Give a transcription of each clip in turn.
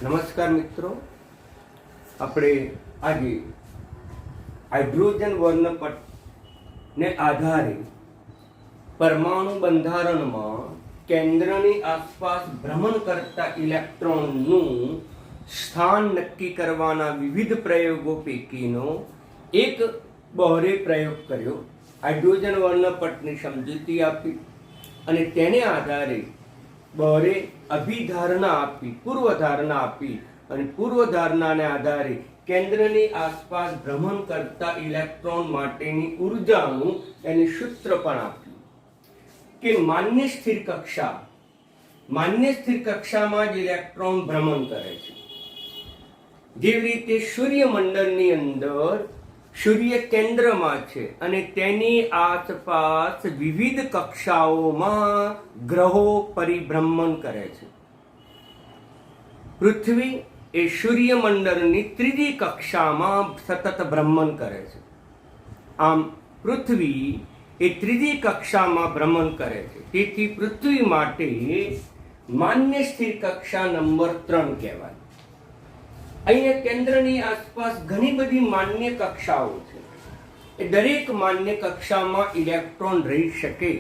નમસ્કાર મિત્રો, આપણે આજે હાઇડ્રોજન વર્ણપટને આધારે પરમાણુ બંધારણમાં કેન્દ્રની આસપાસ ભ્રમણ કરતા ઇલેક્ટ્રોનનું સ્થાન નક્કી કરવાના વિવિધ પ્રયોગો પૈકીનો એક બોહરે પ્રયોગ કર્યો. હાઇડ્રોજન વર્ણપટની સમજૂતી આપી અને તેને આધારે બોહરે અભિધારણા આપી, પૂર્વધારણા આપી અને પૂર્વધારણાને આધારે કેન્દ્રની આસપાસ ભ્રમણ કરતા ઇલેક્ટ્રોન માટેની ઉર્જાનું એને સૂત્ર પણ આપ્યું કે માન્ય સ્થિર કક્ષામાં જ ઇલેક્ટ્રોન ભ્રમણ કરે છે. જેવી રીતે સૂર્યમંડળની અંદર સૂર્ય કેન્દ્રમાં છે અને તેની આસપાસ વિવિધ કક્ષાઓમાં ગ્રહો પરિભ્રમણ કરે છે. પૃથ્વી એ સૂર્યમંડળની ત્રીજી કક્ષામાં સતત ભ્રમણ કરે છે. આમ પૃથ્વી એ ત્રીજી કક્ષામાં ભ્રમણ કરે છે. તેથી પૃથ્વી માટે માન્ય સ્થિર કક્ષા નંબર 3 કહેવાય. અહીંયા કેન્દ્રની આસપાસ ઘણી બધી માન્ય કક્ષાઓ છે. એ દરેક માન્ય કક્ષામાં ઇલેક્ટ્રોન રહી શકે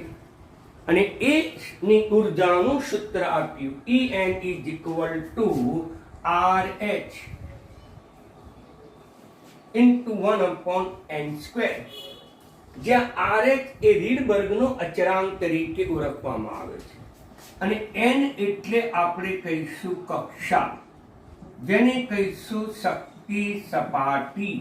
અને એની ઉર્જાનું સૂત્ર આપ્યું En is equal to RH into 1/n², જ્યાં RH એ રીડબર્ગનો અચળાંક તરીકે ઓળખવામાં આવે છે અને n એટલે આપણે કહીશું કક્ષા, જેને કહીશું શક્તિ સપાટી,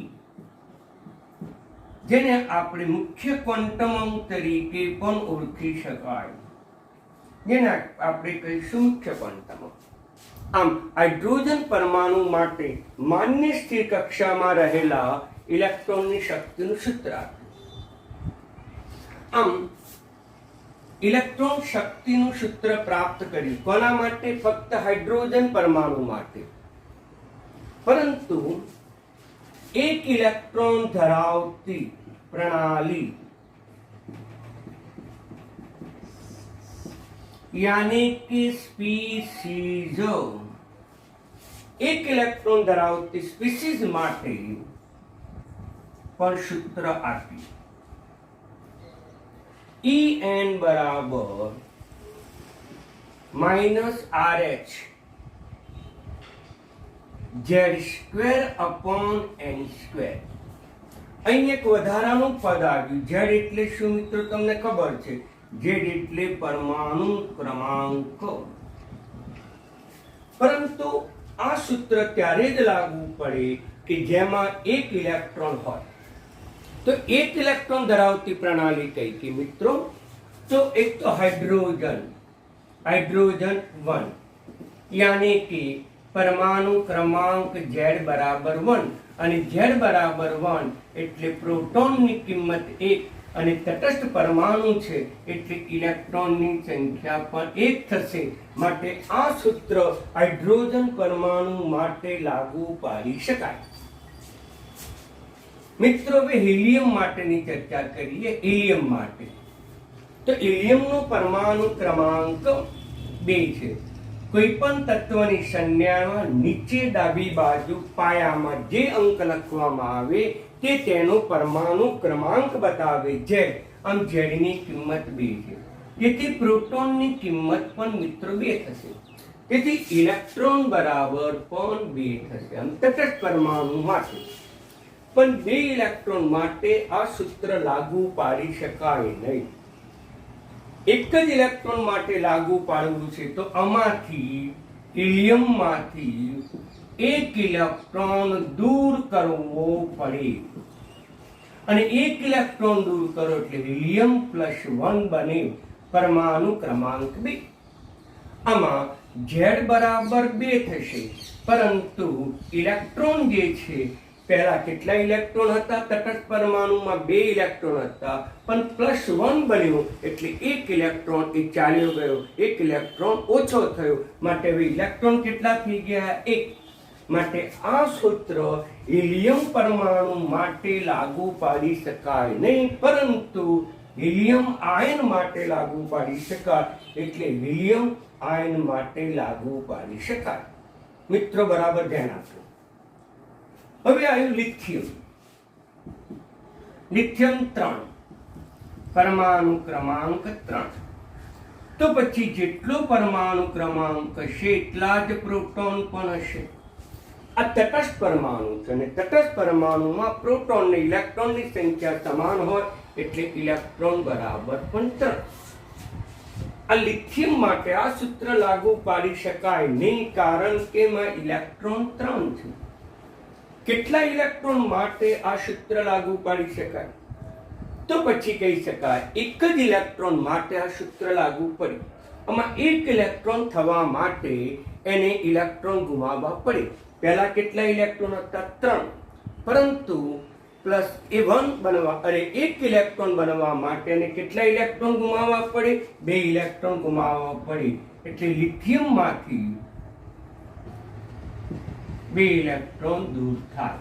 જેને આપણે મુખ્ય ક્વોન્ટમ અંક તરીકે પણ ઓળખી શકાય, જેને આપણે કહીશું મુખ્ય ક્વોન્ટમ અંક. આમ હાઇડ્રોજન પરમાણુ માટે માન્ય સ્થિર કક્ષામાં રહેલા ઇલેક્ટ્રોનની શક્તિનું સૂત્ર આપ્યું. આમ ઇલેક્ટ્રોન શક્તિનું સૂત્ર પ્રાપ્ત કર્યું. કોના માટે? ફક્ત હાઇડ્રોજન પરમાણુ માટે. પરંતુ એક ઇલેક્ટ્રોન ધરાવતી પ્રણાલી यानी कि स्पीसीज, એક ઇલેક્ટ્રોન ધરાવતી સ્પીસીઝ માટે પણ સૂત્ર આપ્યું En બરાબર -RH Z²/n². અહીં એક વધારાનું પદ આવ્યું. Z એટલે શું મિત્રો? તમને ખબર છે, Z એટલે પરમાણુ ક્રમાંક. પરંતુ આ સૂત્ર ત્યારે જ લાગુ પડે કે જેમાં એક ઇલેક્ટ્રોન હોય. તો એક ઇલેક્ટ્રોન ધરાવતી પ્રણાલી કઈ કે મિત્રો? તો એક તો હાઇડ્રોજન 1, યાની કે પરમાણુ ક્રમાંક Z=1 અને Z=1 એટલે પ્રોટોનની કિંમત 1 અને તટસ્થ પરમાણુ છે એટલે ઇલેક્ટ્રોનની સંખ્યા પણ 1 થશે. માટે આ સૂત્ર હાઇડ્રોજન પરમાણુ માટે લાગુ પાડી શકાય. મિત્રો, હવે હિલિયમ માટેની ચર્ચા કરીએ. હિલિયમ માટે તો હિલિયમનો પરમાણુ ક્રમાંક 2 છે. કોઈ પણ તત્વની સંજ્ઞામાં નીચે ડાબી બાજુ પાયામાં જે અંક લખવામાં આવે તે તેનો પરમાણુ ક્રમાંક બતાવે છે. આમ Z ની કિંમત 2 છે. તેથી પ્રોટોનની કિંમત પણ મિત્રો 2 થશે. તેથી ઇલેક્ટ્રોન બરાબર પણ 2 થશે. આમ તટસ્થ પરમાણુ માટે પણ 2 ઇલેક્ટ્રોન માટે આ સૂત્ર લાગુ પાડી શકાય નહીં. એક જ ઇલેક્ટ્રોન માટે લાગુ પાડવું છે તો આમાંથી હિલિયમમાંથી એક ઇલેક્ટ્રોન દૂર કરવો પડે અને એક ઇલેક્ટ્રોન દૂર કરો એટલે હિલિયમ +1 બને, પરમાણુ ક્રમાંક 2. આમાં Z બરાબર 2 થશે. પરંતુ ઇલેક્ટ્રોન જે છે, પહેલા કેટલા ઇલેક્ટ્રોન હતા? તટસ્થ પરમાણુમાં 2 ઇલેક્ટ્રોન હતા, પણ +1 બન્યું એટલે એક ઇલેક્ટ્રોન એ ચાલ્યો ગયો, એક ઇલેક્ટ્રોન ઓછો થયો. માટે હવે ઇલેક્ટ્રોન કેટલા થઈ ગયા? 1. માટે આ સૂત્ર હિલિયમ પરમાણુ માટે લાગુ પાડી શકાય નહીં, પરંતુ હિલિયમ આયન માટે લાગુ પાડી શકાય. એટલે હિલિયમ આયન માટે લાગુ પાડી શકાય. મિત્રો બરાબર ધ્યાન આપો. હવે આવ્યું લિથિયમ. લિથિયમ 3, પરમાણુ ક્રમાંક 3. તો પછી જેટલો પરમાણુ ક્રમાંક હશે એટલા જ પ્રોટોન પણ હશે. આ તટસ્થ પરમાણુ છે અને તટસ્થ પરમાણુમાં પ્રોટોન અને ઇલેક્ટ્રોનની સંખ્યા સમાન હોય એટલે ઇલેક્ટ્રોન બરાબર પણ 3. આ લિથિયમ માટે આ સૂત્ર લાગુ પાડી શકાય નહીં, કારણ કે એમાં ઇલેક્ટ્રોન 3 છે. કેટલા ઇલેક્ટ્રોન માટે આ સૂત્ર લાગુ પાડી શકાય? તો પછી કહી શકાય એક જ ઇલેક્ટ્રોન માટે આ સૂત્ર લાગુ પડે. આમાં એક ઇલેક્ટ્રોન થવા માટે એને ઇલેક્ટ્રોન ગુમાવવા પડે. પહેલા કેટલા ઇલેક્ટ્રોન હતા? 3. પરંતુ પ્લસ A1 બનવા એક ઇલેક્ટ્રોન બનવા માટે એને કેટલા ઇલેક્ટ્રોન ગુમાવવા પડે? 2 ઇલેક્ટ્રોન ગુમાવવા પડે. એટલે લિથિયમમાંથી 2 ઇલેક્ટ્રોન દૂર થાય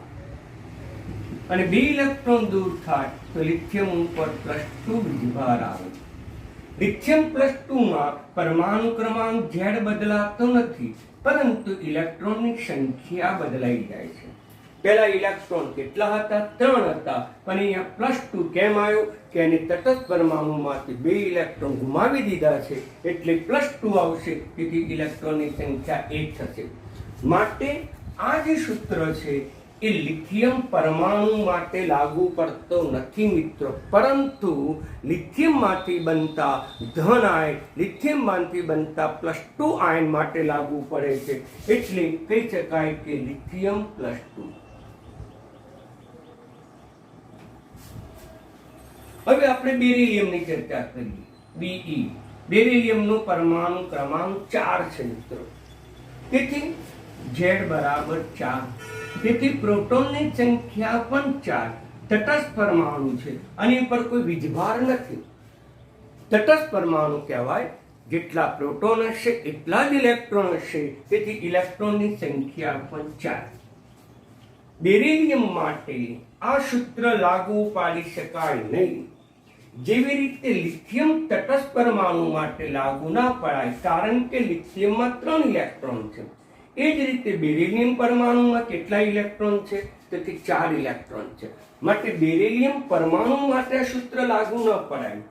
અને 2 ઇલેક્ટ્રોન દૂર થાય તો લિથિયમ ઉપર +2 વીજભાર આવે. લિથિયમ +2 માં પરમાણુ ક્રમાંક Z બદલાતો નથી, પરંતુ ઇલેક્ટ્રોનની સંખ્યા બદલાઈ જાય છે. પહેલા ઇલેક્ટ્રોન કેટલા હતા? 3 હતા. પણ અહીંયા +2 કેમ આવ્યો? કે એને તટસ્થ પરમાણુમાંથી 2 ઇલેક્ટ્રોન ગુમાવી દીધા છે એટલે +2 આવશે. તેથી ઇલેક્ટ્રોનની સંખ્યા 1 થશે. માટે આ જે સૂત્ર છે એ લિથિયમ પરમાણુ માટે લાગુ પડતો નથી મિત્રો, પરંતુ લિથિયમમાંથી બનતા ધન આયન, લિથિયમમાંથી બનતા +2 આયન માટે લાગુ પડે છે. એટલે કહી શકાય કે લિથિયમ +2. હવે આપણે બેરિલિયમની ચર્ચા કરીએ. Be. બેરિલિયમનો પરમાણુ ક્રમાંક 4 છે મિત્રો. તેથી Z બરાબર 4. તેથી પ્રોટોનની સંખ્યા પણ 4. તટસ્થ પરમાણુ છે, આની પર કોઈ વીજભાર નથી. તટસ્થ પરમાણુ કહેવાય. જેટલા પ્રોટોન હશે એટલા જ ઇલેક્ટ્રોન હશે. તેથી ઇલેક્ટ્રોનની સંખ્યા પણ 4. બેરિલિયમ માટે આ સૂત્ર લાગુ પાડી શકાય નહીં. જેવી રીતે લિથિયમ તટસ્થ પરમાણુ માટે લાગુ ના પડાય, કારણ કે લિથિયમમાં 3 ઇલેક્ટ્રોન છે. એ જ રીતે બેરિલિયમ પરમાણુમાં કેટલા ઇલેક્ટ્રોન છે? તો કે 4 ઇલેક્ટ્રોન છે. માટે બેરિલિયમ પરમાણુ માટે આ સૂત્ર લાગુ ન પડાય.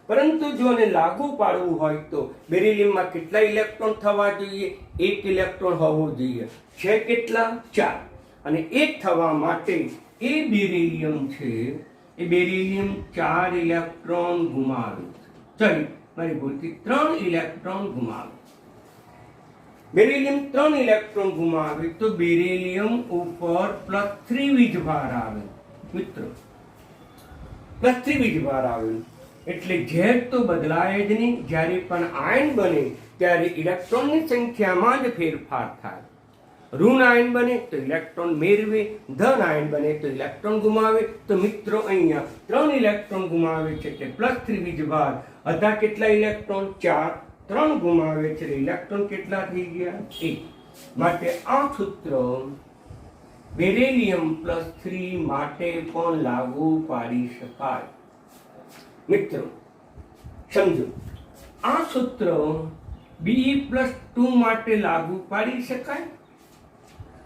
પરંતુ જો એને લાગુ પાડવું હોય તો બેરિલિયમમાં કેટલા ઇલેક્ટ્રોન થવા જોઈએ? 1 ઇલેક્ટ્રોન હોવો જોઈએ. છે કેટલા? 4. અને 1 થવા માટે એ બેરિલિયમ છે, એ બેરિલિયમ 4 ઇલેક્ટ્રોન ગુમાવે. સોરી, મારી ભૂલથી 3 ઇલેક્ટ્રોન ગુમાવે. બેરિલિયમ 3 ઇલેક્ટ્રોન ગુમાવે તો બેરિલિયમ ઉપર +3 વીજભાર આવે મિત્રો. +3 વીજભાર આવે એટલે Z તો બદલાય જ નહીં. જ્યારે પણ આયન બને ત્યારે ઇલેક્ટ્રોનની સંખ્યામાં જ ફેરફાર થાય. ઋણ આયન બને તો ઇલેક્ટ્રોન મેળવે, ધન આયન બને તો ઇલેક્ટ્રોન ગુમાવે. તો મિત્રો અહીંયા 3 ઇલેક્ટ્રોન ગુમાવે છે એટલે +3 વીજભાર. હતા કેટલા ઇલેક્ટ્રોન? 4. 3 ગુમાવે છે ઇલેક્ટ્રોન કેટલા થઈ ગયા? 1. માટે આ સૂત્ર બેરિલિયમ +3 માટે પણ લાગુ પાડી શકાય. મિત્રો સમજો, આ સૂત્ર Be+2 માટે લાગુ પાડી શકાય.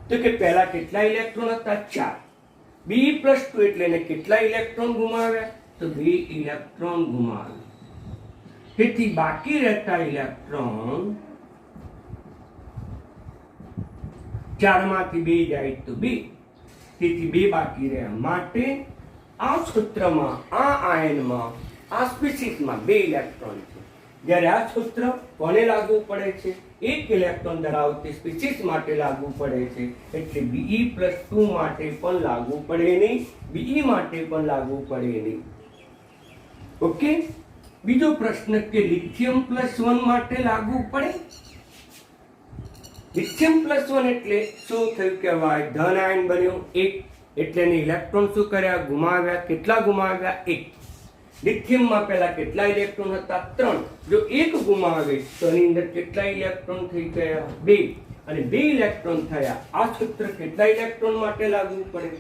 તો કે પહેલા કેટલા ઇલેક્ટ્રોન હતા? 4. Be+2 એટલે એને કેટલા ઇલેક્ટ્રોન ગુમાવ્યા? તો 2 ઇલેક્ટ્રોન ગુમાવ્યા. તેથી બાકી રહેતા ઇલેક્ટ્રોન 4 માંથી 2 જાય તો 2. તેથી 2 બાકી રહ્યા. માટે આ સૂત્રમાં, આ આયનમાં, આ સ્પીસીસમાં 2 ઇલેક્ટ્રોન છે. જ્યારે આ સૂત્ર કોને લાગુ પડે છે? 1 ઇલેક્ટ્રોન ધરાવતી સ્પીસીસ માટે લાગુ પડે છે. એટલે Be+2 માટે પણ લાગુ પડે નહીં, Be માટે પણ લાગુ પડે નહીં. ઓકે. બીજો પ્રશ્ન કે લિથિયમ +1 માટે લાગુ પડે? લિથિયમ +1 એટલે શું થયું કહેવાય? ધન આયન બન્યો 1 એટલે એને ઇલેક્ટ્રોન શું કર્યા? ગુમાવ્યા. કેટલા ગુમાવ્યા? 1. લિથિયમમાં પહેલા કેટલા ઇલેક્ટ્રોન હતા? 3. જો 1 ગુમાવે તો એની અંદર કેટલા ઇલેક્ટ્રોન થઈ ગયા? 2. અને 2 ઇલેક્ટ્રોન થયા. આ સૂત્ર કેટલા ઇલેક્ટ્રોન માટે લાગુ પડે?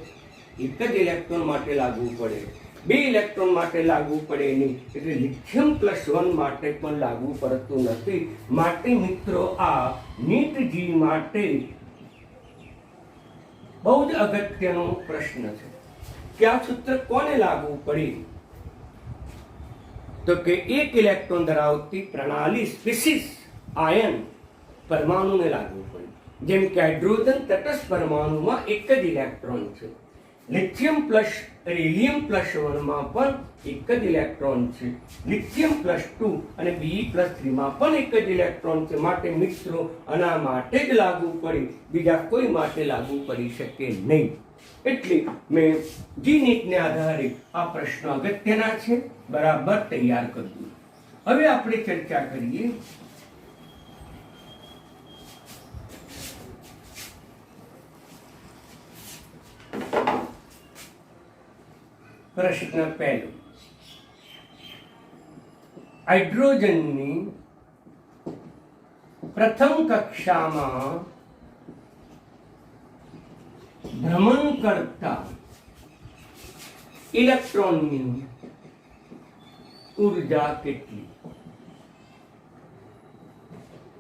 1 જ ઇલેક્ટ્રોન માટે લાગુ પડે. 2 ઇલેક્ટ્રોન માટે લાગુ પડે નહીં. એટલે લિથિયમ +1 માટે પણ લાગુ પડતું નથી. માટે મિત્રો આ NEET G માટે બહુ જ અગત્યનો પ્રશ્ન છે કે આ સૂત્ર કોને લાગુ પડે? તો કે એક ઇલેક્ટ્રોન ધરાવતી પ્રણાલી સ્પીસીસ આયન પરમાણુને લાગુ પડે. જેમ કે હાઇડ્રોજન તટસ્થ પરમાણુમાં એક જ ઇલેક્ટ્રોન છે. લિથિયમ પ્લસ હિલિયમ પ્લસ 1 માં પણ એક જ ઇલેક્ટ્રોન છે. લિથિયમ પ્લસ 2 અને Be પ્લસ 3 માં પણ એક જ ઇલેક્ટ્રોન છે. માટે મિત્રો આના માટે જ લાગુ પડે, બીજા કોઈ માટે લાગુ પડી શકે નહીં. એટલે મેં જીનીટને આધારે આ પ્રશ્ન અગત્યના છે, બરાબર તૈયાર કર્યું. હવે આપણે ચર્ચા કરીએ પ્રશ્ન પહેલો. હાઇડ્રોજનની પ્રથમ કક્ષામાં ભ્રમણ કરતા ઇલેક્ટ્રોનની ઉર્જા કેટલી?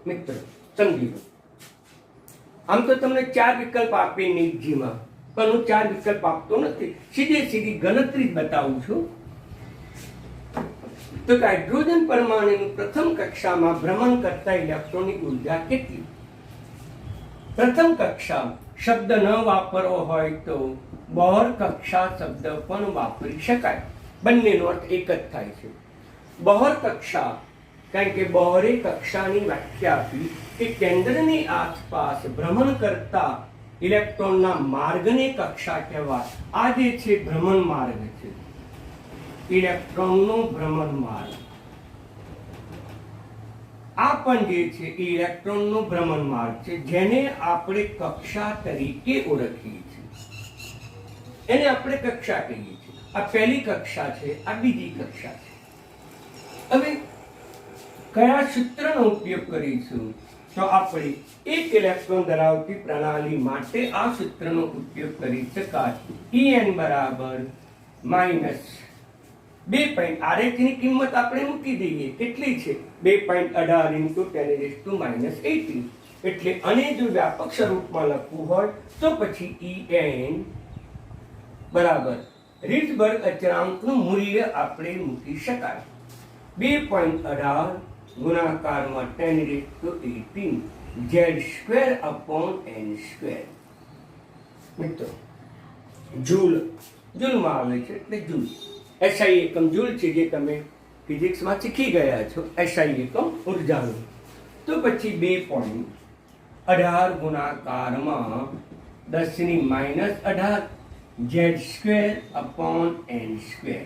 મિત્રો સમજી લો, આમ તો તમને 4 વિકલ્પ આપી નીચજીમાં, પણ હું 4 વિકલ્પ આપતો નથી, સીધી ગણતરી બતાવું છું. તો હાઇડ્રોજન પરમાણુની પ્રથમ કક્ષામાં ભ્રમણ કરતા ઇલેક્ટ્રોનની ઉર્જા કેટલી? પ્રથમ કક્ષા શબ્દ ન વાપરવો હોય તો બોહર કક્ષા શબ્દ પણ વાપરી શકાય. બંનેનો અર્થ એક જ થાય છે. બોહર કક્ષા, કારણ કે બોહરે કક્ષાની વ્યાખ્યા આપી કે કેન્દ્રની આસપાસ ભ્રમણ કરતા ઇલેક્ટ્રોનના માર્ગને કક્ષા કહેવાય. આ જે છે ભ્રમણ માર્ગ છે, ઇલેક્ટ્રોનનો ભ્રમણ માર્ગ. આ પણ જે છે એ ઇલેક્ટ્રોનનો ભ્રમણ માર્ગ છે, જેને આપણે કક્ષા તરીકે ઓળખીએ છીએ. એને આપણે કક્ષા કહીએ છીએ. આ પહેલી કક્ષા છે, આ બીજી કક્ષા છે. હવે કયા સૂત્રનો ઉપયોગ કરીશું? તો આપણે એક ઇલેક્ટ્રોન ધરાવતી પ્રણાલી માટે આ સૂત્રનો ઉપયોગ કરી શકાય. En બરાબર માઇનસ 2. RH ની કિંમત આપણે મૂકી દઈએ. કેટલી છે? 2.18 × 10⁻⁻18. એટલે અને જો વ્યાપક સ્વરૂપમાં લખવું હોય તો પછી En બરાબર રીડબર્ગ અચળાંકનું મૂલ્ય આપણે મૂકી શકાય. 2.18 ગુણાકારમાં 10⁻18 Z²/n². મિત્રો જૂલમાં આવે છે, એટલે જૂલ. SI એકમ જૂલ છે, જે તમે ફિઝિક્સમાં શીખી ગયા છો. SI એકમ ઉર્જાનું. તો પછી 2.18 ગુણાકારમાં 10⁻18 Z²/n².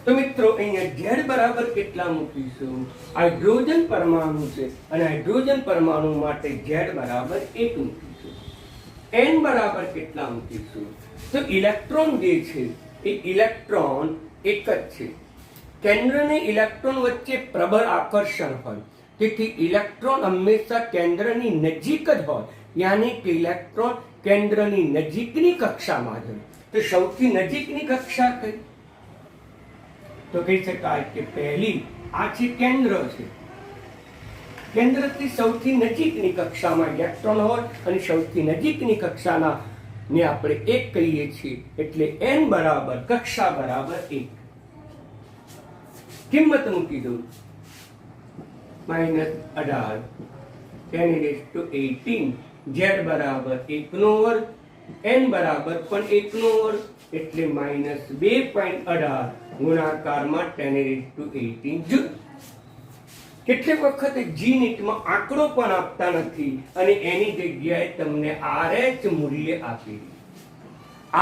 તો મિત્રો અહીંયા Z બરાબર કેટલા મૂકીશું? હાઇડ્રોજન પરમાણુ છે અને હાઇડ્રોજન પરમાણુ માટે Z બરાબર 1 મૂકીશું. N બરાબર કેટલા મૂકીશું? તો ઇલેક્ટ્રોન જે છે એ ઇલેક્ટ્રોન એક જ છે. કેન્દ્ર અને ઇલેક્ટ્રોન વચ્ચે પ્રબળ આકર્ષણ હોય, તેથી ઇલેક્ટ્રોન હંમેશા કેન્દ્રની નજીક જ હોય. યાની કે ઇલેક્ટ્રોન કેન્દ્રની નજીકની કક્ષામાં છે. તો સૌથી નજીકની કક્ષા કઈ? તો કહી શકાય કે પહેલી આ છે કેન્દ્ર છે. કેન્દ્રથી સૌથી નજીકની કક્ષામાં ઇલેક્ટ્રોન હોય અને સૌથી નજીકની કક્ષાના ને આપણે 1 કહીએ છીએ. એટલે n બરાબર કક્ષા બરાબર 1. કિંમત મૂકી દઉં. -18 10⁻18 Z બરાબર 1/2, n બરાબર પણ 1/2, એટલે -2.18 ગુણાકારમાં 10⁻18 જૂલ. કેટલીક વખત જીનીટમાં આંકડો પણ આપતા નથી અને એની જગ્યાએ તમને RH મૂલ્ય આપી દે.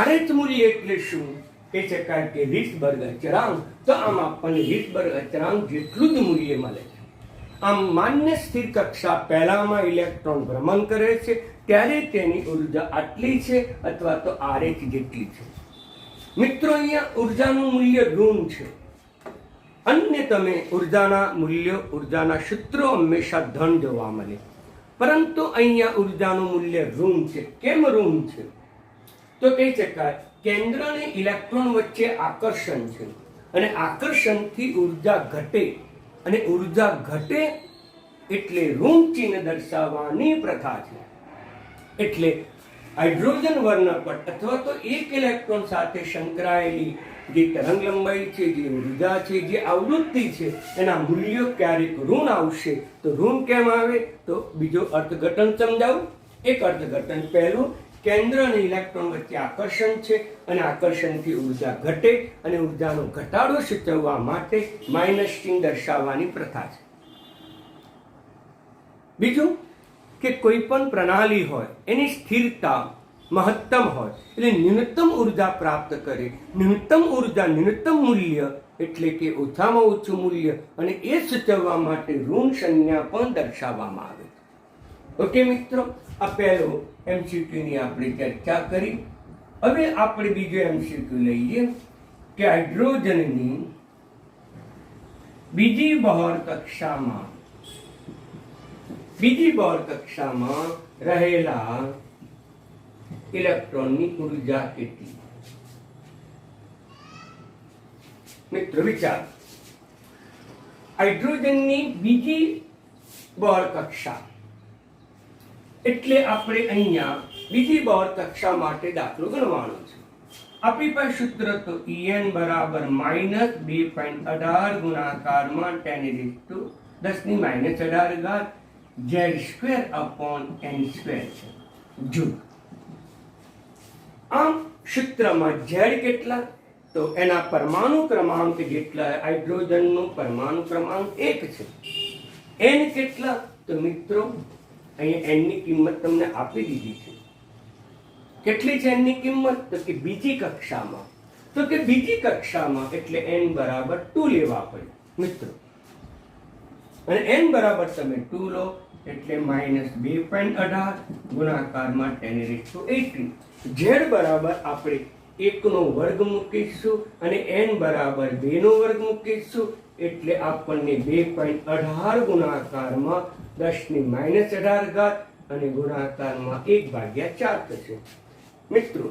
RH મૂલ્ય એટલે શું? કહી શકાય કે રીડબર્ગ અચળાંક. તો આમ આપણને રીડબર્ગ અચળાંક જેટલું જ મૂલ્ય મળે છે. આમ માન્ય સ્થિર કક્ષા પહેલામાં ઇલેક્ટ્રોન ભ્રમણ કરે છે ત્યારે તેની ઉર્જા આટલી છે અથવા તો RH જેટલી છે. મિત્રો અહીંયા ઉર્જાનું મૂલ્ય ઋણ છે. અન્ય તમે ઉર્જાના સૂત્રો હંમેશા ધન જોવા મળે, પરંતુ અહીંયા ઉર્જાનું મૂલ્ય ઋણ છે. કેમ ઋણ છે? તો કહી શકાય કેન્દ્ર અને ઇલેક્ટ્રોન વચ્ચે આકર્ષણ છે અને આકર્ષણથી ઉર્જા ઘટે, અને ઉર્જા ઘટે એટલે ઋણ ચિહ્ન દર્શાવવાની પ્રથા છે. એટલે હાઇડ્રોજન વર્ણપટ અથવા તો એક ઇલેક્ટ્રોન સાથે સંકળાયેલી જે તરંગ લંબાઈ છે, જે ઉર્જા છે, જે આવૃત્તિ છે, એના મૂલ્યો ક્યારેક ઋણ આવશે. તો ઋણ કેમ આવે? તો બીજો અર્થઘટન સમજાવું. એક અર્થઘટન પહેલું, કેન્દ્ર અને ઇલેક્ટ્રોન વચ્ચે આકર્ષણ છે અને આકર્ષણથી ઉર્જા ઘટે અને ઉર્જાનો ઘટાડો સૂચવવા માટે માઇનસ ચિહ્ન દર્શાવવાની પ્રથા છે. બીજું કે કોઈ પણ પ્રણાલી હોય એની સ્થિરતા મહત્તમ હોય એટલે ન્યૂનતમ ઉર્જા પ્રાપ્ત કરે. ન્યૂનતમ ઉર્જા, ન્યૂનતમ મૂલ્ય એટલે કે ઓછામાં ઓછું મૂલ્ય, અને એ સૂચવવા માટે ઋણ સંજ્ઞા પણ દર્શાવવામાં આવે. ઓકે મિત્રો, આ પહેલો MCQ ની આપણે ચર્ચા કરી. હવે આપણે બીજો MCQ લઈએ કે હાઇડ્રોજનની બીજી બોહર કક્ષામાં રહેલા ઇલેક્ટ્રોનની ઉર્જા કેટલી? મિત્રો વિચાર, હાઇડ્રોજનની બીજી બોહર કક્ષા એટલે આપણે અહીંયા બીજી બોહર કક્ષા માટે દાખલો ગણવાનો છે. આપણી પાસે સૂત્ર તો En બરાબર -2.18 ગુણાકારમાં 10⁻⁻18 ઘાત Z² n² છે, જૂલ. આમ સૂત્રમાં Z કેટલા? તો એના પરમાણુ ક્રમાંક જેટલા. હાઇડ્રોજનનો પરમાણુ ક્રમાંક 1 છે. n કેટલા? તો મિત્રો અહીંયા n ની કિંમત તમને આપી દીધી છે. કેટલી છે n ની કિંમત? તો કે બીજી કક્ષામાં. તો કે બીજી કક્ષામાં એટલે n બરાબર 2 લેવા પડે મિત્રો. અને n બરાબર તમે 2 લો એટલે -2.18 ગુણાકારમાં 10⁻18. z બરાબર આપણે 1 નો વર્ગ મૂકીશું અને n બરાબર 2 નો વર્ગ મૂકીશું એટલે આપણને 2.18 ગુણાકારમાં 10⁻18 ઘાત અને ગુણાકારમાં 1/4 થશે મિત્રો.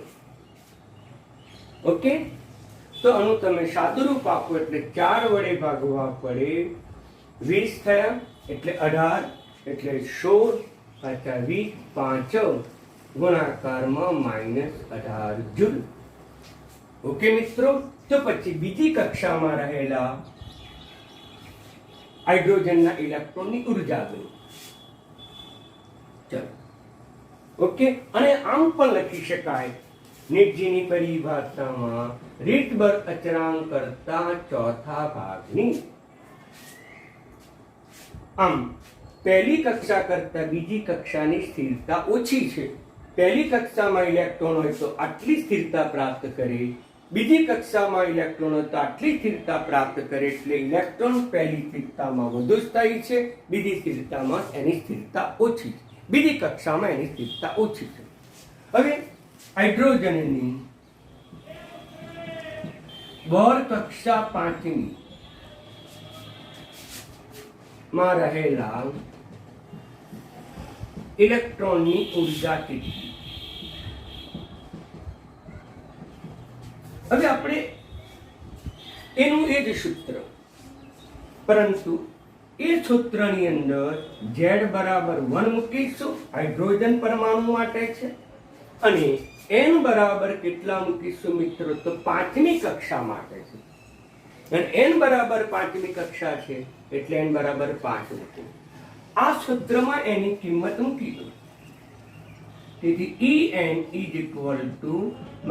ઓકે, તો આનું તમે સાદુરૂપ આપો એટલે 4 વડે ભાગવા પડે. 20 થયા એટલે 18 એટલે 16 પાછા 20 5 ગુણાકારમાં -18 જૂલ. ઓકે મિત્રો, તો પછી બીજી કક્ષામાં રહેલા હાઇડ્રોજનના ઇલેક્ટ્રોનની ઉર્જા ગણી. ચલો ઓકે, અને આમ પણ લખી શકાય નીચેની પરિભાષામાં રીટબર્ગ અચળાંક કરતા ચોથા ભાગની. આમ પહેલી કક્ષા કરતા બીજી કક્ષાની સ્થિરતા ઓછી છે. પહેલી કક્ષામાં ઇલેક્ટ્રોન હોય તો આટલી સ્થિરતા પ્રાપ્ત કરે, બીજી કક્ષામાં ઇલેક્ટ્રોન હોય તો આટલી સ્થિરતા પ્રાપ્ત કરે. એટલે ઇલેક્ટ્રોન પહેલી સ્થિરતામાં વધુ સ્થાયી છે, બીજી સ્થિરતામાં એની સ્થિરતા ઓછી છે. બીજી કક્ષામાં એની સ્થિરતા ઓછી છે. હવે હાઇડ્રોજનની બોહર કક્ષા 5 માં રહેલા ઇલેક્ટ્રોનની ઉર્જા કેટલી? હવે આપણે એનું એ જ સૂત્ર, પરંતુ એ સૂત્રની અંદર Z બરાબર 1 મૂકીશું, હાઇડ્રોજન પરમાણુ માટે છે, અને n બરાબર કેટલા મૂકીશું મિત્રો? તો 5મી કક્ષા માટે છે. અને n બરાબર 5મી કક્ષા છે એટલે n બરાબર 5 મૂકીશું. આ સૂત્રમાં એની કિંમત મૂકી દો. તેથી En =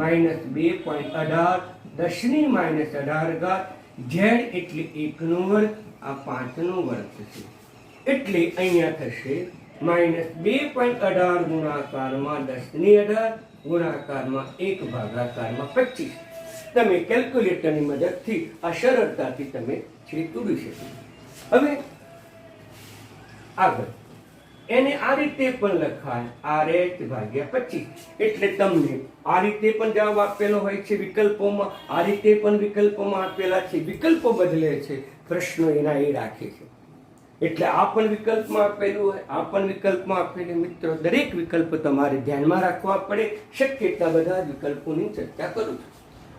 -2.18 10⁻18 ઘાત. Z એટલે 1 નો વર્ગ, આ 5 નો વર્ગ થશે. એટલે અહીંયા થશે -2.18 ગુણાકારમાં 10⁻18 ગુણાકારમાં 1/25. તમે કેલ્ક્યુલેટરની મદદથી આ સરળતાથી તમે છેતરી શકો. હવે આગળ એને આ રીતે પણ લખાય RH/25. એટલે તમને આ રીતે પણ જવાબ આપેલો હોય છે વિકલ્પોમાં, આ રીતે પણ વિકલ્પોમાં આપેલા છે. વિકલ્પો બદલે છે, પ્રશ્નો એના એ રાખે છે. એટલે આ પણ વિકલ્પમાં આપેલું હોય, આ પણ વિકલ્પમાં આપેલું. મિત્રો દરેક વિકલ્પ તમારે ધ્યાનમાં રાખવા પડે. શક્ય એટલા બધા વિકલ્પોની ચર્ચા કરું છું.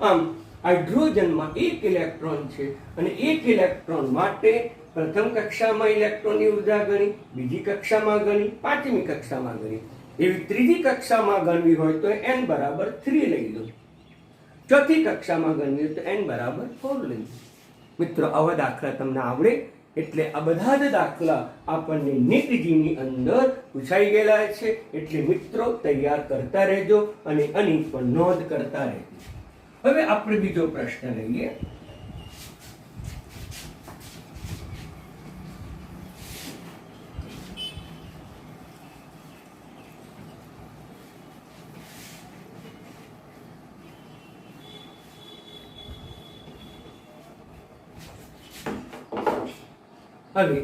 આમ હાઇડ્રોજનમાં 1 ઇલેક્ટ્રોન છે અને 1 ઇલેક્ટ્રોન માટે પ્રથમ કક્ષામાં ઇલેક્ટ્રોનની ઉર્જા ગણી, બીજી કક્ષામાં ગણી, 5મી કક્ષામાં ગણી. એવી ત્રીજી કક્ષામાં ગણવી હોય તો n બરાબર 3 લઈ લો, ચોથી કક્ષામાં ગણવી હોય તો n બરાબર 4 લઈ લો. મિત્રો આવા દાખલા તમને આવડે એટલે આ બધા જ દાખલા આપણને નીટજીની અંદર પૂછાઈ ગયેલા છે. એટલે મિત્રો તૈયાર કરતા રહેજો અને આની પણ નોંધ કરતા રહેજો. હવે આપણે બીજો પ્રશ્ન લઈએ. હવે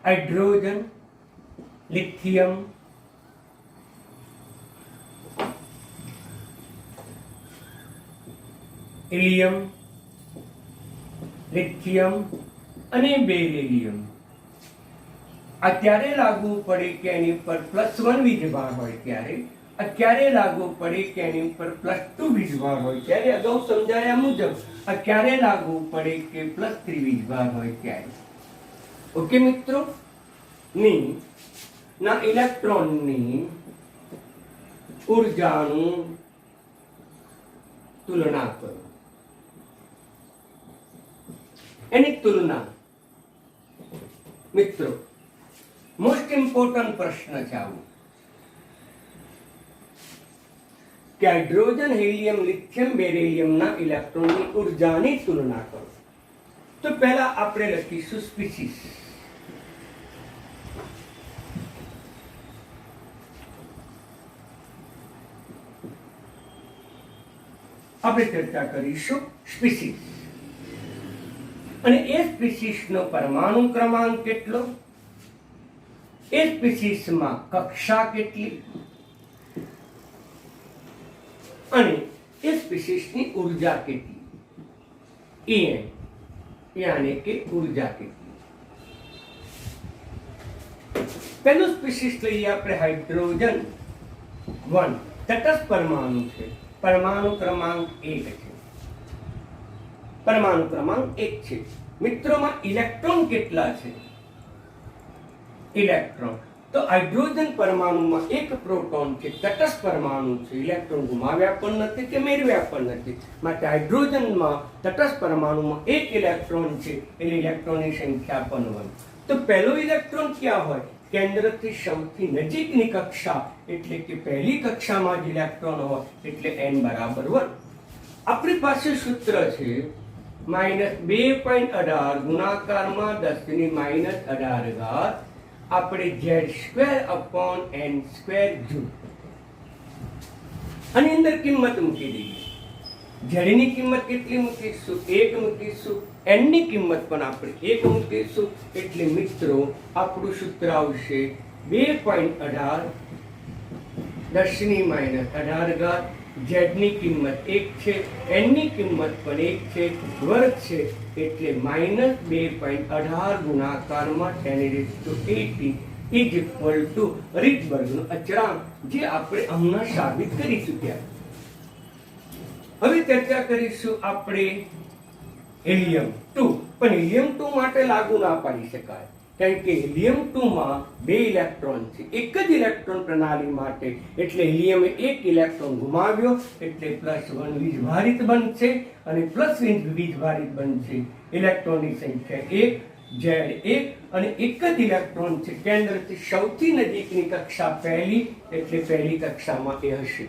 હાઇડ્રોજન, લિથિયમ, હિલિયમ, લિથિયમ અને બેરિલિયમ આ ક્યારે લાગુ પડે કે એની ઉપર +1 વીજભાર હોય ત્યારે, આ ક્યારે લાગુ પડે કે એની ઉપર +2 વીજભાર હોય ત્યારે, અગાઉ સમજાયા મુજબ આ ક્યારે લાગુ પડે કે +3 વીજભાર હોય ત્યારે. ઓકે મિત્રો, ના ઇલેક્ટ્રોનની ઉર્જાનું તુલના કરો. એની તુલના મિત્રો મોસ્ટ ઇમ્પોર્ટન્ટ પ્રશ્ન છે આવું કે હાઇડ્રોજન, હિલિયમ, લિથિયમ, બેરિલિયમના ઇલેક્ટ્રોનની ઉર્જાની તુલના કરો. તો પહેલા આપણે લખીશું સ્પીસીસ. આપણે ચર્ચા કરીશું સ્પીસીસ અને એ સ્પીસીસનો પરમાણુ ક્રમાંક કેટલો, એ સ્પીસીસમાં કક્ષા કેટલી અને એ સ્પીસીસની ઉર્જા કેટલી, En યાની કે ઉર્જા કેટલી. પહેલું સ્પીસીસ લઈએ આપણે હાઇડ્રોજન 1, તટસ્થ પરમાણુ છે, પરમાણુ ક્રમાંક 1 છે, પરમાણુ ક્રમાંક 1 છે. મિત્રોમાં ઇલેક્ટ્રોન કેટલા છે? ઇલેક્ટ્રોન તો હાઇડ્રોજન પરમાણુમાં એક પ્રોટોન છે, તટસ્થ પરમાણુ છે, ઇલેક્ટ્રોન ગુમાવ્યા પણ નથી કે મેળવ્યા પણ નથી. માટે હાઇડ્રોજનમાં તટસ્થ પરમાણુમાં એક ઇલેક્ટ્રોન છે, એટલે ઇલેક્ટ્રોનની સંખ્યા પણ 1. તો પહેલો ઇલેક્ટ્રોન ક્યાં હોય? કેન્દ્રથી સૌથી નજીકની કક્ષા એટલે કે પહેલી કક્ષામાં જ ઇલેક્ટ્રોન હોય એટલે n બરાબર 1. આપણી પાસે સૂત્ર છે -2.18 ગુણાકારમાં 10⁻18 ઘાત આપણે Z² / n² જુઓ. આની અંદર કિંમત મૂકી દઈએ. Z ની કિંમત કેટલી મૂકીશું? 1 મૂકીશું. n ની કિંમત પણ આપણે 1 મૂકીશું. એટલે મિત્રો આપણું સૂત્ર આવશે 2.18 10⁻18 ઘાત. Z ની કિંમત 1 છે, n ની કિંમત પણ 1 છે, વર્ગ છે એટલે -2.18 ગુણાકારમાં 10⁻80 ઇઝ ઇક્વલ ટુ રીટબર્ગનો અચળાંક, જે આપણે હમણાં સાબિત કરી ચૂક્યા. હવે ચર્ચા કરીશું આપણે હિલિયમ 2. પણ હિલિયમ 2 માટે લાગુ ના પાડી શકાય, કારણ કે હિલિયમ 2 માં 2 ઇલેક્ટ્રોન છે, એક જ ઇલેક્ટ્રોન પ્રણાલી માટે. એટલે હિલિયમે એક ઇલેક્ટ્રોન ગુમાવ્યો એટલે +1 વીજભારિત બનશે અને +1 વીજભારિત બનશે. ઇલેક્ટ્રોનની સંખ્યા 1, Z1 અને એક જ ઇલેક્ટ્રોન છે, કેન્દ્રથી સૌથી નજીકની કક્ષા પહેલી એટલે પહેલી કક્ષામાં એ હશે.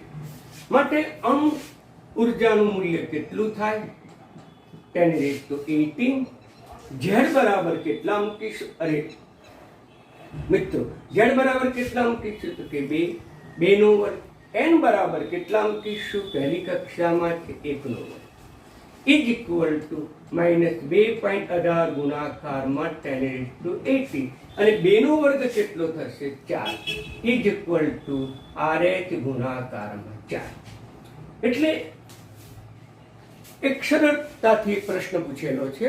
માટે અણુ ઉર્જાનું મૂલ્ય કેટલું થાય? 10⁻18. Z બરાબર કેટલા મૂકીશું? અરે મિત્રો, Z બરાબર કેટલા મૂકીશું? તો કે 2, 2 નો વર્ગ. n બરાબર કેટલા મૂકીશું? પહેલી કક્ષામાં છે 1 નો વર્ગ ઇઝ ઇક્વલ ટુ -2.18 ગુણાકારમાં 10⁻80 અને 2 નો વર્ગ કેટલો થશે? 4 ઇઝ ઇક્વલ ટુ RH ગુણાકારમાં 4. એટલે એક સરળતાથી પ્રશ્ન પૂછેલો છે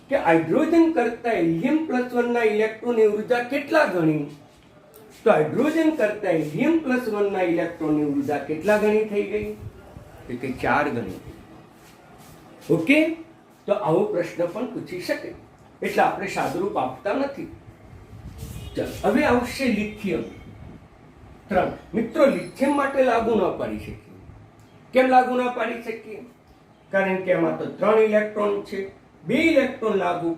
કે હાઇડ્રોજન કરતા હિલિયમ +1 ના ઇલેક્ટ્રોનની ઉર્જા કેટલા ગણી? તો હાઇડ્રોજન કરતા હિલિયમ +1 ના ઇલેક્ટ્રોનની ઉર્જા કેટલા ગણી થઈ ગઈ? તો કે 4 ગણી. ઓકે, તો આવો પ્રશ્ન પણ પૂછી શકે, એટલે આપણે સાદુરૂપ આપતા નથી. ચાલો હવે આવશે લિથિયમ 3. મિત્રો લિથિયમ માટે લાગુ ન પાડી શકીએ. કેમ લાગુ ન પાડી શકીએ? કારણ કે એમાં તો 3 ઇલેક્ટ્રોન છે. 2 ઇલેક્ટ્રોન લાગુ,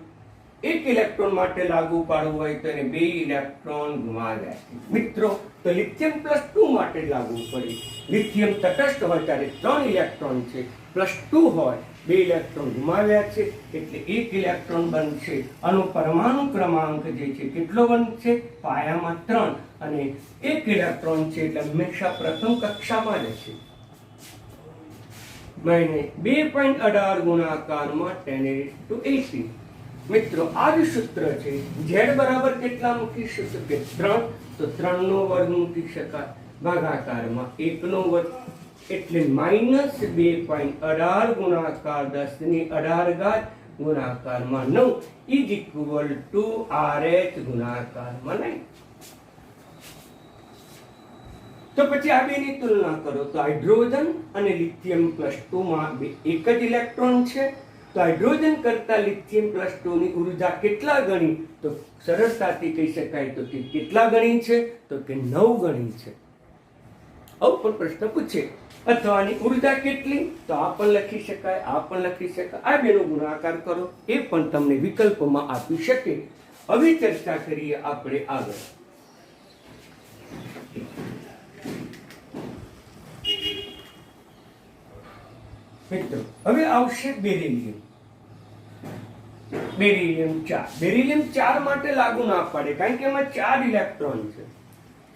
1 ઇલેક્ટ્રોન માટે લાગુ પાડવું હોય તો એને 2 ઇલેક્ટ્રોન ગુમાવ્યા છે. મિત્રો તો લિથિયમ +2 માટે લાગુ પડે. લિથિયમ તટસ્થ હોય ત્યારે 3 ઇલેક્ટ્રોન છે, +2 હોય 2 ઇલેક્ટ્રોન ગુમાવ્યા છે એટલે 1 ઇલેક્ટ્રોન બનશે. આનો પરમાણુ ક્રમાંક જે છે કેટલો બનશે? પાયામાં 3 અને 1 ઇલેક્ટ્રોન છે એટલે હંમેશા પ્રથમ કક્ષામાં રહેશે. મહિને 2.18 ગુણાકારમાં 10⁸. મિત્રો આ જ સૂત્ર છે. z બરાબર કેટલા મૂકીશું તો કે 3, તો 3 નો વર્ગ મૂકી શકાય. ભાગાકારમાં 1 નો વર્ગ એટલે -2.18 ગુણાકાર 10⁸ ગુણાકારમાં 9 ઇઝ ઇક્વલ ટુ RH ગુણાકારમાં 9. તો પછી આ બેની તુલના કરો તો હાઇડ્રોજન અને લિથિયમ +2 માં એક જ ઇલેક્ટ્રોન છે. તો હાઇડ્રોજન કરતા લિથિયમ +2 ની ઉર્જા કેટલા ગણી? તો સરળતાથી કહી શકાય તો કે કેટલા ગણી છે? તો કે 9 ગણી છે. આવું પણ પ્રશ્ન પૂછે અથવા આની ઉર્જા કેટલી? તો આ પણ લખી શકાય, આ પણ લખી શકાય. આ બેનો ગુણાકાર કરો એ પણ તમને વિકલ્પમાં આપી શકે. હવે ચર્ચા કરીએ આપણે આગળ. મિત્રો હવે આવશે બેરિલિયમ. બેરિલિયમ 4. બેરિલિયમ 4 માટે લાગુ ના પડે કારણ કે એમાં 4 ઇલેક્ટ્રોન છે.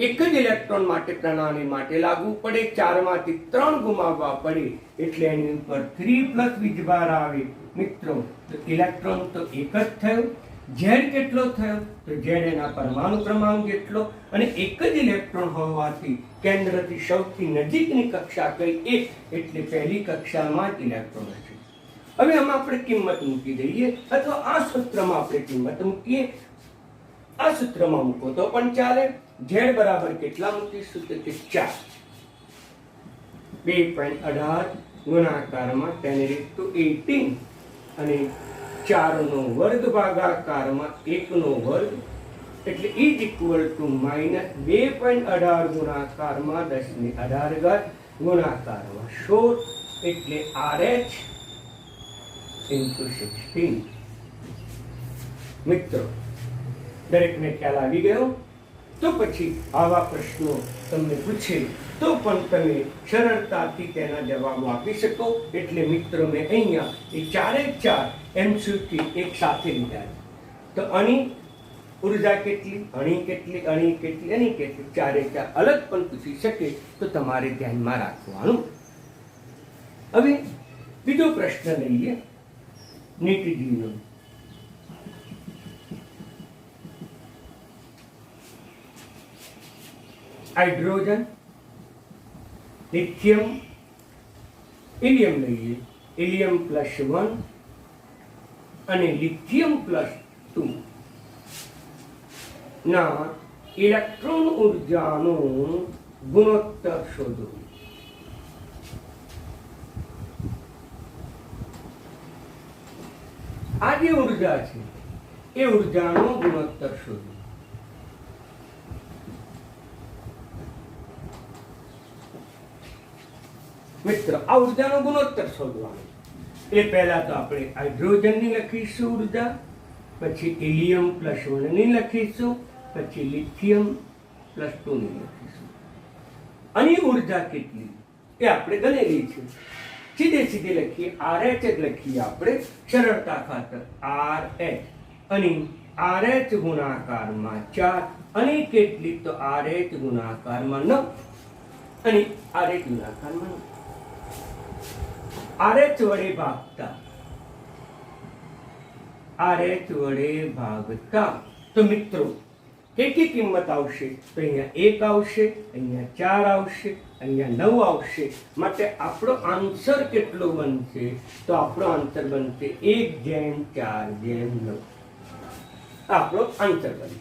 એક જ ઇલેક્ટ્રોન માટે પ્રણાલી માટે લાગુ પડે. 4 માંથી 3 ગુમાવવા પડે એટલે એની ઉપર 3+ વીજભાર આવે. મિત્રો તો ઇલેક્ટ્રોન તો એક જ થયો. ઝેડ કેટલો થયો? તો ઝેડ એના પરમાણુ ક્રમાંક જેટલો અને એક જ ઇલેક્ટ્રોન હોવાથી કેન્દ્રથી સૌથી નજીકની કક્ષા કઈ? 1 એટલે પહેલી કક્ષામાં જ ઇલેક્ટ્રોન હશે. હવે આમાં આપણે કિંમત મૂકી દઈએ અથવા આ સૂત્રમાં આપણે કિંમત મૂકીએ. આ સૂત્રમાં મૂકો તો પણ ચાલે. ઝેડ બરાબર કેટલા મૂકીશું તો કે 4. 2.18 ગુણાકારમાં 10⁸ અને 4 નો વર્ગ ભાગાકારમાં 1 નો વર્ગ એટલે ઇઝ ઇક્વલ ટુ -2.18 ગુણાકારમાં 10⁸ ગુણાકારમાં 16 એટલે RH × 16. મિત્રો દરેકને ખ્યાલ આવી ગયો? તો પછી આવા પ્રશ્નો તમને પૂછે તો પણ તમે સરળતાથી તેના જવાબો આપી શકો. એટલે મિત્રો મેં અહીંયા એ 4 MCQ એક સાથે લીધા. તો આની ઉર્જા કેટલી, અણી કેટલી, અણી કેટલી, અણી કેટલી, 4 અલગ પણ પૂછી શકે તો તમારે ધ્યાનમાં રાખવાનું. હવે બીજો પ્રશ્ન લઈએ નીતિજીનો. હાઇડ્રોજન, લિથિયમ, હિલિયમ લઈએ. હિલિયમ +1 અને લિથિયમ +2 ના ઇલેક્ટ્રોન ઉર્જાનો ગુણોત્તર શોધો. આ જે ઉર્જા છે એ ઉર્જાનો ગુણોત્તર શોધો. મિત્ર આ ઉર્જાનો ગુણોત્તર શોધવાનો. એ પહેલા તો આપણે હાઇડ્રોજનની લખીશું ઉર્જા, પછી હિલિયમ +1 ની લખીશું, પછી લિથિયમ +2 ની લખીશું. આની ઉર્જા કેટલી એ આપણે ગણેલી છે. સીધે સીધે લખીએ. RH જ લખીએ આપણે સરળતા ખાતર. RH અને RH ગુણાકારમાં 4 અને કેટલી તો RH ગુણાકારમાં 9 અને RH ગુણાકારમાં 9. RH વડે ભાગતા તો મિત્રો કેટલી કિંમત આવશે? તો અહીંયા 1 આવશે, અહીંયા 4 આવશે, અહીંયા 9 આવશે. માટે આપણો આન્સર કેટલો બનશે? તો આપણો આન્સર બનશે 1/4/9. આપણો આન્સર બનશે.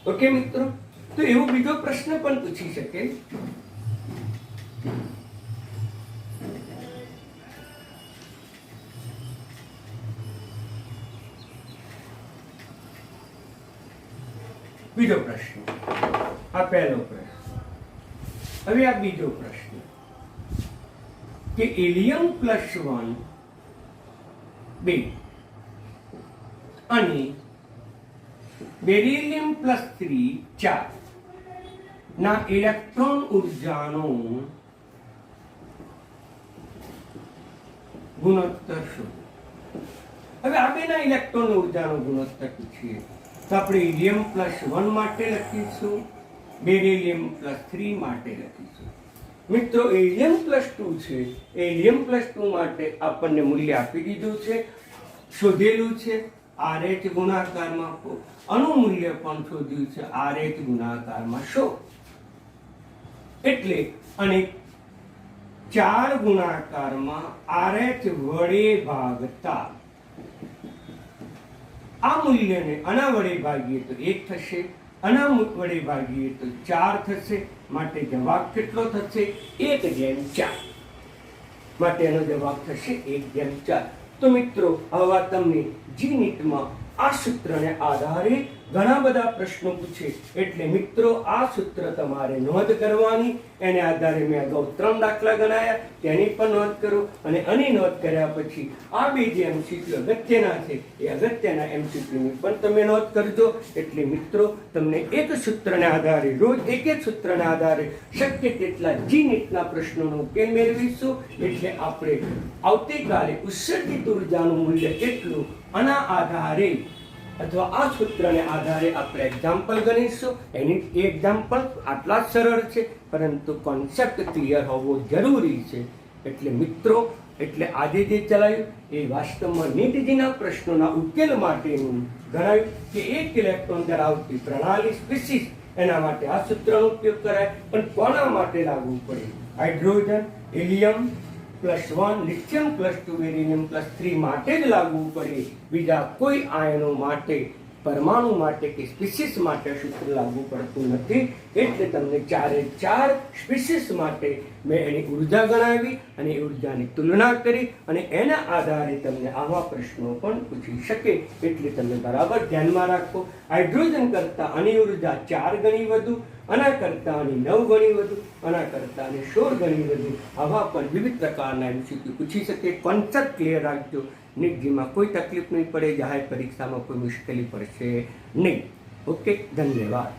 ઓકે મિત્રો, તો એવો બીજો પ્રશ્ન પણ પૂછી શકે. બીજો પ્રશ્ન, આ પહેલો પ્રશ્ન. હવે આ બીજો પ્રશ્ન કે હિલિયમ +1 2 અને બેરિલિયમ +3 4 ના ઇલેક્ટ્રોન ઉર્જાનો ગુણોત્તર શોધો. હવે આ બેના ઇલેક્ટ્રોન ઉર્જાનો ગુણોત્તર પૂછીએ તો આપણે હિલિયમ +1 માટે લખીશું, બેરિલિયમ +3 માટે લખીશું. મિત્રો હિલિયમ +2 છે, હિલિયમ +2 માટે આપણને મૂલ્ય આપી દીધું છે, શોધેલું છે RH ગુણાકારમાં આપો. આનું મૂલ્ય પણ શોધ્યું છે RH ગુણાકારમાં 100. એટલે અને 4 ગુણાકારમાં RH વડે ભાગતા આ મૂલ્યને આના વડે ભાગીએ તો 1 થશે, આના વડે ભાગીએ તો 4 થશે. માટે જવાબ કેટલો થશે? 1/4. માટે એનો જવાબ થશે 1/4. તો મિત્રો હવે તમને જી નીટમાં આ સૂત્રને આધારે ઘણા બધા પ્રશ્નો પૂછે, એટલે મિત્રો આ સૂત્ર તમારે નોંધ કરવાની. એને આધારે મેં અગાઉ 3 દાખલા ગણાયા, તેની પણ નોંધ કરો. અને આની નોંધ કર્યા પછી આ બે જે એમસીક્યુ અગત્યના છે એ અગત્યના એમસીક્યુની પણ તમે નોંધ કરજો. એટલે મિત્રો તમને એક સૂત્રને આધારે રોજ એક સૂત્રને આધારે શક્ય તેટલા જી નીટના પ્રશ્નોનો ઉકેલ મેળવીશું. એટલે આપણે આવતીકાલે ઉત્સર્જિત ઉર્જાનું મૂલ્ય કેટલું આના આધારે અથવા આ સૂત્રને આધારે આપણે એક્ઝામ્પલ ગણીશું. એની એક્ઝામ્પલ આટલા જ સરળ છે, પરંતુ કોન્સેપ્ટ ક્લિયર હોવો જરૂરી છે. એટલે મિત્રો એટલે આજે જે ચલાવ્યું એ વાસ્તવમાં નીટજીના પ્રશ્નોના ઉકેલ માટેનું ગણાયું કે 1 ઇલેક્ટ્રોન ધરાવતી પ્રણાલી સ્પીસીસ એના માટે આ સૂત્રનો ઉપયોગ કરાય. પણ કોના માટે લાગુ પડે? હાઇડ્રોજન, હિલિયમ +1, લિથિયમ +2, બેરિલિયમ +3 માટે જ લાગુ પડે. બીજા કોઈ આયનો માટે, પરમાણુ માટે કે સ્પીસીસ માટે સૂત્ર લાગુ પડતું નથી. એટલે તમને 4 સ્પીસીસ માટે મેં એની ઉર્જા ગણાવી અને ઉર્જાની તુલના કરી અને એના આધારે તમને આવા પ્રશ્નો પણ પૂછી શકે. એટલે તમે બરાબર ધ્યાનમાં રાખો. હાઇડ્રોજન કરતાં આની ઉર્જા 4 ગણી વધુ, આના કરતાં આની 9 ગણી વધુ, આના કરતાં આની 16 ગણી વધુ. આવા પણ વિવિધ પ્રકારના એમસીક્યુ પૂછી શકે. કોન્સેપ્ટ ક્લિયર રાખજો. નીટજીમાં કોઈ તકલીફ નહીં પડે, જાહેર પરીક્ષામાં કોઈ મુશ્કેલી પડશે નહીં. ઓકે, ધન્યવાદ.